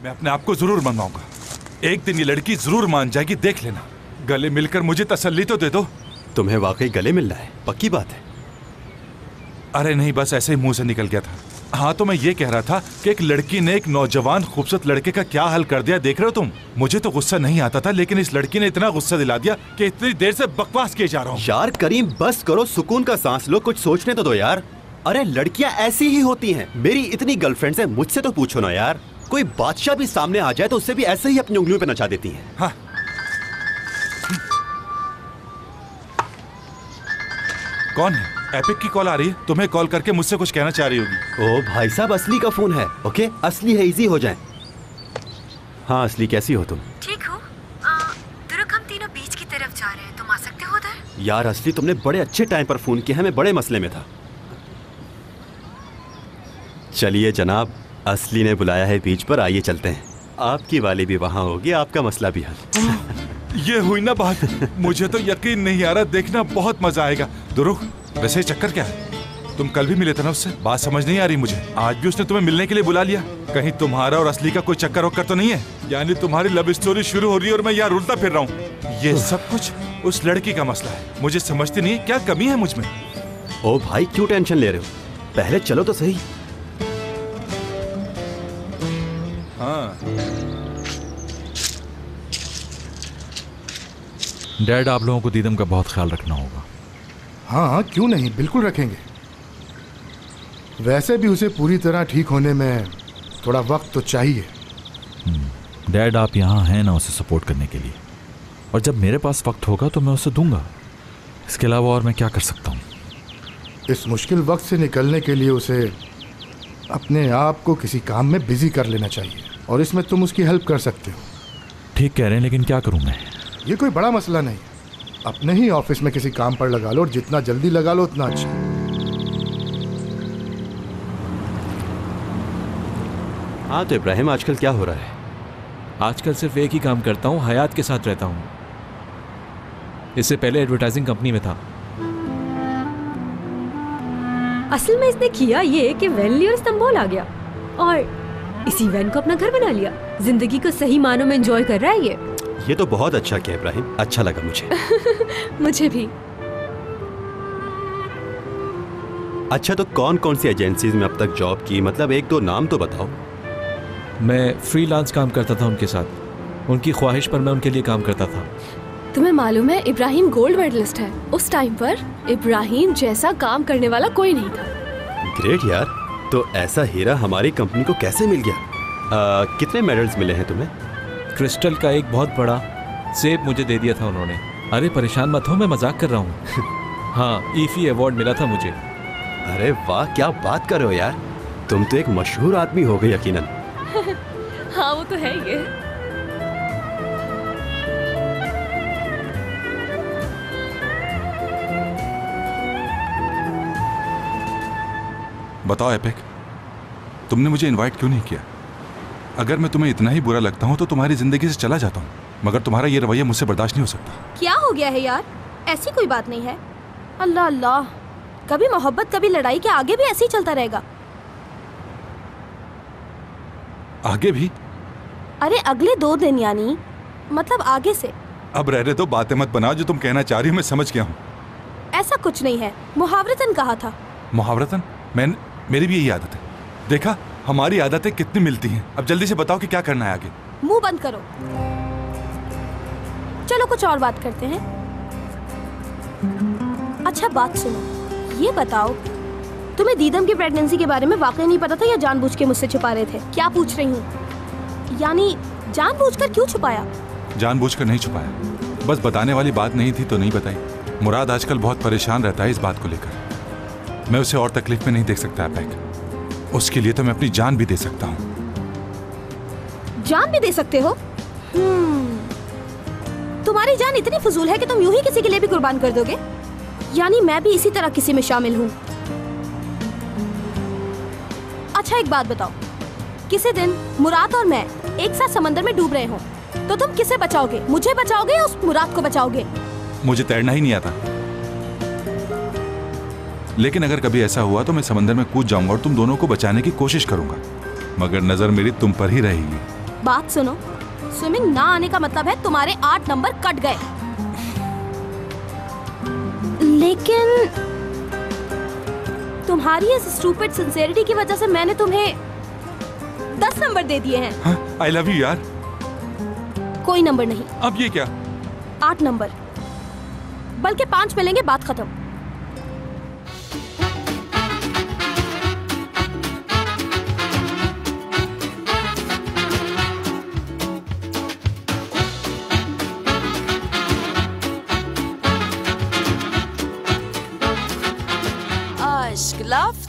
मैं अपने आप को जरूर मनवाऊंगा। एक दिन ये लड़की जरूर मान जाएगी, देख लेना। गले मिलकर मुझे तसल्ली तो दे दो। तुम्हें वाकई गले मिलना है? पक्की बात है? अरे नहीं, बस ऐसे ही मुंह से निकल गया था। हाँ, तो मैं ये कह रहा था कि एक लड़की ने एक नौजवान खूबसूरत लड़के का क्या हाल कर दिया, देख रहे हो तुम? मुझे तो गुस्सा नहीं आता था, लेकिन इस लड़की ने इतना गुस्सा दिला दिया कि इतनी देर से बकवास किए जा रहा हूँ। यार करीम, बस करो, सुकून का सांस लो, कुछ सोचने तो दो यार। अरे लड़कियां ऐसी ही होती हैं। मेरी इतनी गर्लफ्रेंड्स हैं, मुझसे तो पूछो ना यार। कोई बादशाह भी सामने आ जाए तो उससे भी ऐसे ही अपनी उंगलियों पे नचा देती हैं। हाँ। कौन है? एपिक की कॉल आ रही है। तुम्हें कॉल करके मुझसे कुछ कहना चाह रही होगी। ओ भाई साहब, असली का फोन है। ओके, असली है, इजी हो जाए। हाँ असली, कैसी हो तुम? ठीक हो? तुरक, हम तीनों बीच की तरफ जा रहे हैं, तुम आ सकते हो उधर? यार असली, तुमने बड़े अच्छे टाइम पर फोन किया है, मैं बड़े मसले में था। चलिए जनाब, असली ने बुलाया है बीच पर, आइए चलते हैं। आपकी वाली भी वहाँ होगी, आपका मसला भी हल। ये हुई ना बात। मुझे तो यकीन नहीं आ रहा, देखना बहुत मजा आएगा। दुरुख, वैसे चक्कर क्या है? तुम कल भी मिले थे ना उससे? बात समझ नहीं आ रही मुझे। आज भी उसने तुम्हें मिलने के लिए बुला लिया। कहीं तुम्हारा और असली का कोई चक्कर वक्कर तो नहीं है? यानी तुम्हारी लव स्टोरी शुरू हो रही है और मैं यहाँ रुलता फिर रहा हूँ। ये सब कुछ उस लड़की का मसला है। मुझे समझती नहीं है क्या कमी है मुझ में। ओ भाई, क्यों टेंशन ले रहे हो? पहले चलो तो सही। हाँ डैड, आप लोगों को दीदम का बहुत ख्याल रखना होगा। हाँ क्यों नहीं, बिल्कुल रखेंगे। वैसे भी उसे पूरी तरह ठीक होने में थोड़ा वक्त तो चाहिए। डैड, आप यहाँ हैं ना उसे सपोर्ट करने के लिए, और जब मेरे पास वक्त होगा तो मैं उसे दूंगा। इसके अलावा और मैं क्या कर सकता हूँ? इस मुश्किल वक्त से निकलने के लिए उसे अपने आप को किसी काम में बिजी कर लेना चाहिए, और इसमें तुम उसकी हेल्प कर सकते हो। ठीक कह रहे हैं, लेकिन क्या करूँ मैं? ये कोई बड़ा मसला नहीं। अपने ही ऑफिस में किसी काम पर लगा लो, और जितना जल्दी लगा लो उतना अच्छा। हाँ तो इब्राहिम, आजकल क्या हो रहा है? आजकल सिर्फ एक ही काम करता हूँ, हयात के साथ रहता हूँ। इससे पहले एडवर्टाइजिंग कंपनी में था। असल में इसने किया ये कि वैन ली और इस्तांबुल आ गया, और इसी वैन को अपना घर बना लिया। जिंदगी को सही मानों में एंजॉय कर रहा है ये तो बहुत अच्छा किया इब्राहिम, अच्छा लगा मुझे। मुझे भी। अच्छा, तो कौन कौन सी एजेंसीज में अब तक जॉब की? मतलब एक दो नाम तो बताओ। मैं फ्रीलांस काम करता था उनके साथ। उनकी ख्वाहिश पर मैं उनके लिए काम करता था। तुम्हें मालूम है इब्राहिम गोल्ड मेडलिस्ट है। उस टाइम पर इब्राहिम जैसा काम करने वाला कोई नहीं था। ग्रेट यार, तो ऐसा हीरा हमारी कंपनी को कैसे मिल गया? कितने मेडल्स मिले हैं तुम्हें? क्रिस्टल का एक बहुत बड़ा सेब मुझे दे दिया था उन्होंने। अरे परेशान मत हो, मैं मजाक कर रहा हूँ। हाँ, ईफी अवार्ड मिला था मुझे। अरे वाह, क्या बात कर रहे हो यार, तुम तो एक मशहूर आदमी हो गए यकीनन। हाँ वो तो है ये। बताओ एपिक, तुमने मुझे इनवाइट क्यों नहीं किया? अगर मैं तुम्हें इतना ही बुरा लगता हूँ तो तुम्हारी जिंदगी से चला जाता हूँ, मगर तुम्हारा ये रवैया मुझसे बर्दाश्त नहीं हो सकता। क्या हो गया है यार? ऐसी कोई बात नहीं है। अल्लाह अल्लाह, कभी मोहब्बत कभी लड़ाई, के आगे भी ऐसे ही चलता रहेगा? आगे भी? अरे अगले 2 दिन, यानी मतलब आगे से। अब रहने दो, बातें मत बनाओ। जो तुम कहना चाह रही हो मैं समझ गया हूँ। ऐसा कुछ नहीं है, मुहावरतन कहा था। मुहावरतन? मेरी भी यही आदत है। देखा, हमारी आदतें कितनी मिलती हैं। अब जल्दी से बताओ कि क्या करना है आगे। मुंह बंद करो, चलो कुछ और बात करते हैं। अच्छा बात सुनो, ये बताओ तुम्हें दीदम की प्रेगनेंसी के बारे में वाकई नहीं पता था या जानबूझ के मुझसे छुपा रहे थे? क्या पूछ रही हूँ, यानी जानबूझकर क्यों छुपाया? जानबूझकर नहीं छुपाया, बस बताने वाली बात नहीं थी तो नहीं बताई। मुराद आजकल बहुत परेशान रहता है इस बात को लेकर। मैं उसे और तकलीफ में नहीं देख सकता एपिक। उसके लिए तो मैं अपनी जान भी दे सकता हूँ। जान भी दे सकते हो? तुम्हारी जान इतनी फजूल है कि तुम यूं ही किसी के लिए भी कुर्बान कर दोगे? यानी मैं भी इसी तरह किसी में शामिल हूँ? अच्छा एक बात बताओ, किसी दिन मुराद और मैं एक साथ समंदर में डूब रहे हो तो तुम किसे बचाओगे? मुझे बचाओगे या उस मुराद को बचाओगे? मुझे तैरना ही नहीं आता, लेकिन अगर कभी ऐसा हुआ तो मैं समंदर में कूद जाऊंगा और तुम दोनों को बचाने की कोशिश करूंगा, मगर नजर मेरी तुम पर ही रहेगी। बात सुनो, स्विमिंग ना आने का मतलब है तुम्हारे 8 नंबर कट गए। लेकिन तुम्हारी इस स्टूपिड सिंसेरिटी की वजह से मैंने तुम्हें 10 नंबर दे दिए हैं। आई लव यू यार। कोई नंबर नहीं। अब ये क्या? 8 नंबर, बल्कि 5 मिलेंगे, बात खत्म। Aşk laf